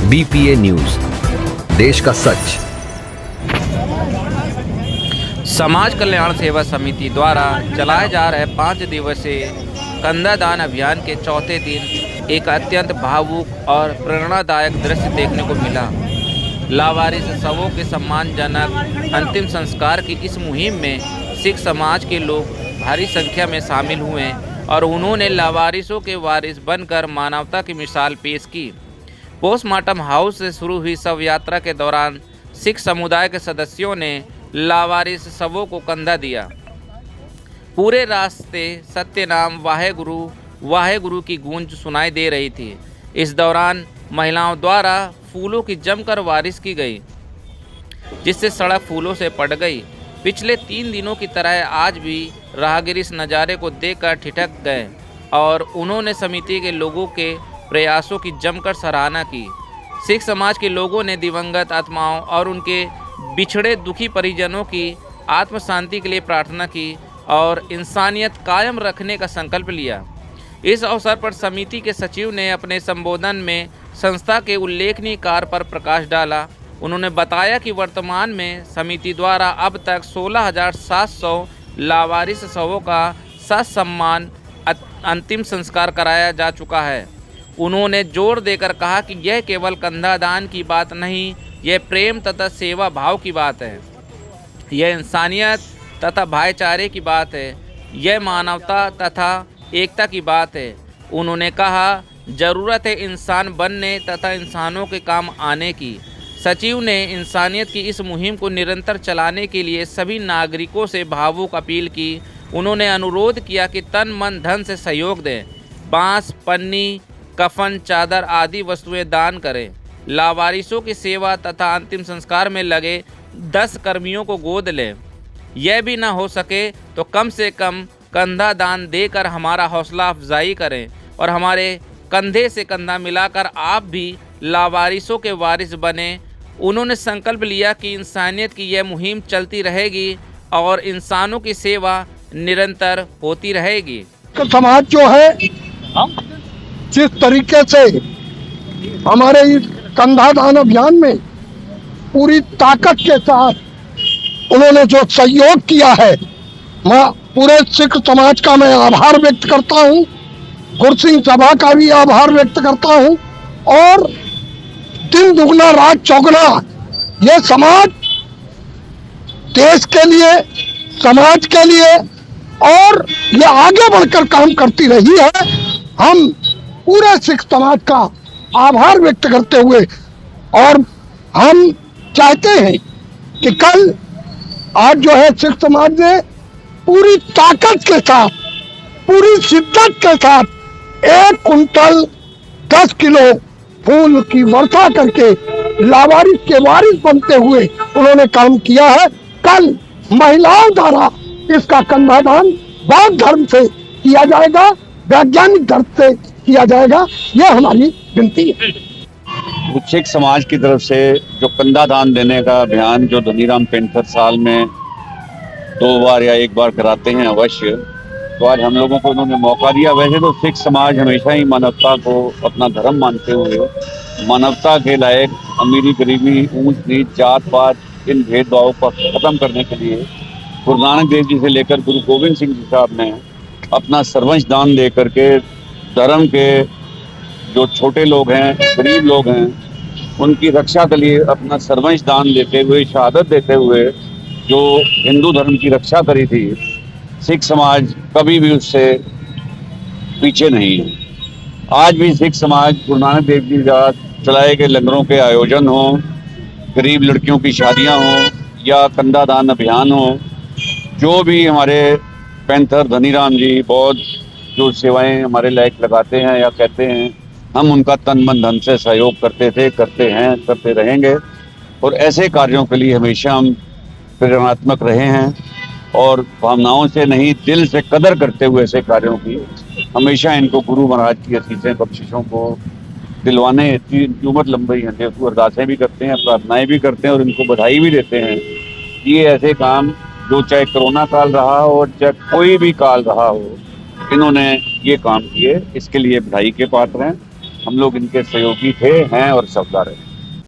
BPA news, देश का सच। समाज कल्याण सेवा समिति द्वारा चलाए जा रहे 5 दिवसीय कंधादान अभियान के चौथे दिन एक अत्यंत भावुक और प्रेरणादायक दृश्य देखने को मिला। लावारिस शवों के सम्मानजनक अंतिम संस्कार की इस मुहिम में सिख समाज के लोग भारी संख्या में शामिल हुए और उन्होंने लावारिसों के वारिस बनकर मानवता की मिसाल पेश की। पोस्टमार्टम हाउस से शुरू हुई शव यात्रा के दौरान सिख समुदाय के सदस्यों ने लावारिस शवों को कंधा दिया। पूरे रास्ते सत्यनाम वाहेगुरु की गूंज सुनाई दे रही थी। इस दौरान महिलाओं द्वारा फूलों की जमकर वारिस की गई, जिससे सड़क फूलों से पट गई। पिछले 3 दिनों की तरह आज भी राहगीर इस नज़ारे को देखकर ठिठक गए और उन्होंने समिति के लोगों के प्रयासों की जमकर सराहना की। सिख समाज के लोगों ने दिवंगत आत्माओं और उनके बिछड़े दुखी परिजनों की आत्म शांति के लिए प्रार्थना की और इंसानियत कायम रखने का संकल्प लिया। इस अवसर पर समिति के सचिव ने अपने संबोधन में संस्था के उल्लेखनीय कार्य पर प्रकाश डाला। उन्होंने बताया कि वर्तमान में समिति द्वारा अब तक 16,700 लावारिस शवों का ससम्मान अंतिम संस्कार कराया जा चुका है। उन्होंने जोर देकर कहा कि यह केवल कंधादान की बात नहीं, यह प्रेम तथा सेवा भाव की बात है। यह इंसानियत तथा भाईचारे की बात है। यह मानवता तथा एकता की बात है। उन्होंने कहा, ज़रूरत है इंसान बनने तथा इंसानों के काम आने की। सचिव ने इंसानियत की इस मुहिम को निरंतर चलाने के लिए सभी नागरिकों से भावुक अपील की। उन्होंने अनुरोध किया कि तन मन धन से सहयोग दें, बांस, पन्नी, कफन, चादर आदि वस्तुएं दान करें। लावारिसों की सेवा तथा अंतिम संस्कार में लगे 10 कर्मियों को गोद लें। यह भी ना हो सके तो कम से कम कंधा दान देकर हमारा हौसला अफजाई करें और हमारे कंधे से कंधा मिलाकर आप भी लावारिसों के वारिस बने। उन्होंने संकल्प लिया कि इंसानियत की यह मुहिम चलती रहेगी और इंसानों की सेवा निरंतर होती रहेगी। समाज जो है जिस तरीके से हमारे इस कंधादान अभियान में पूरी ताकत के साथ उन्होंने जो सहयोग किया है, मैं पूरे सिख समाज का मैं आभार व्यक्त करता हूँ। गुरसिंह सभा का भी आभार व्यक्त करता हूँ। और दिन दुगना रात चौगुना ये समाज देश के लिए, समाज के लिए और ये आगे बढ़कर काम करती रही है। हम पूरे सिख समाज का आभार व्यक्त करते हुए और हम चाहते हैं कि कल आज जो है सिख समाज ने पूरी ताकत के साथ, पूरी शिद्दत के साथ 1 कुंटल 10 किलो फूल की वर्षा करके लावारिस के वारिस बनते हुए उन्होंने काम किया है। कल महिलाओं द्वारा इसका कंधादान बौद्ध धर्म से किया जाएगा, वैज्ञानिक धर्म से किया जाएगा। यह हमारी विनती है। सिख समाज की तरफ से जो कंधादान देने का अभियान जो धनीराम पेंथर साल में 2 बार या 1 बार कराते हैं अवश्य, तो आज हम लोगों को उन्होंने मौका दिया। वैसे तो सिख समाज हमेशा ही मानवता को अपना धर्म मानते हुए मानवता के लायक अमीरी गरीबी, ऊंच नीच, जात पात इन भेदभावों को खत्म करने के लिए गुरु नानक देव जी से लेकर गुरु गोविंद सिंह जी साहब ने अपना सर्वंश दान दे करके धर्म के जो छोटे लोग हैं, गरीब लोग हैं, उनकी रक्षा के लिए अपना सर्वंश दान देते हुए, शहादत देते हुए जो हिंदू धर्म की रक्षा करी थी, सिख समाज कभी भी उससे पीछे नहीं है। आज भी सिख समाज गुरु नानक देव जी द्वारा चलाए गए लंगरों के आयोजन हो, गरीब लड़कियों की शादियां हो या कंधादान अभियान हो, जो भी हमारे पेंथर धनीराम जी बौद्ध जो सेवाएं हमारे लायक लगाते हैं या कहते हैं, हम उनका तन मन धन से सहयोग करते थे, करते हैं, करते रहेंगे और ऐसे कार्यों के लिए हमेशा हम प्रेरणात्मक रहे हैं और भावनाओं से नहीं, दिल से कदर करते हुए ऐसे कार्यों की हमेशा इनको गुरु महाराज की असीसें बख्शिशों को दिलवाने की उम्र लंबी है। देखो अरदासें भी करते हैं, प्रार्थनाएं भी करते हैं और इनको बधाई भी देते हैं। ये ऐसे काम जो चाहे कोरोना काल रहा हो और चाहे कोई भी काल रहा हो, इन्होंने ये काम किए, इसके लिए बधाई के पात्र हैं। हम लोग इनके सहयोगी थे, हैं और सवदा रहे।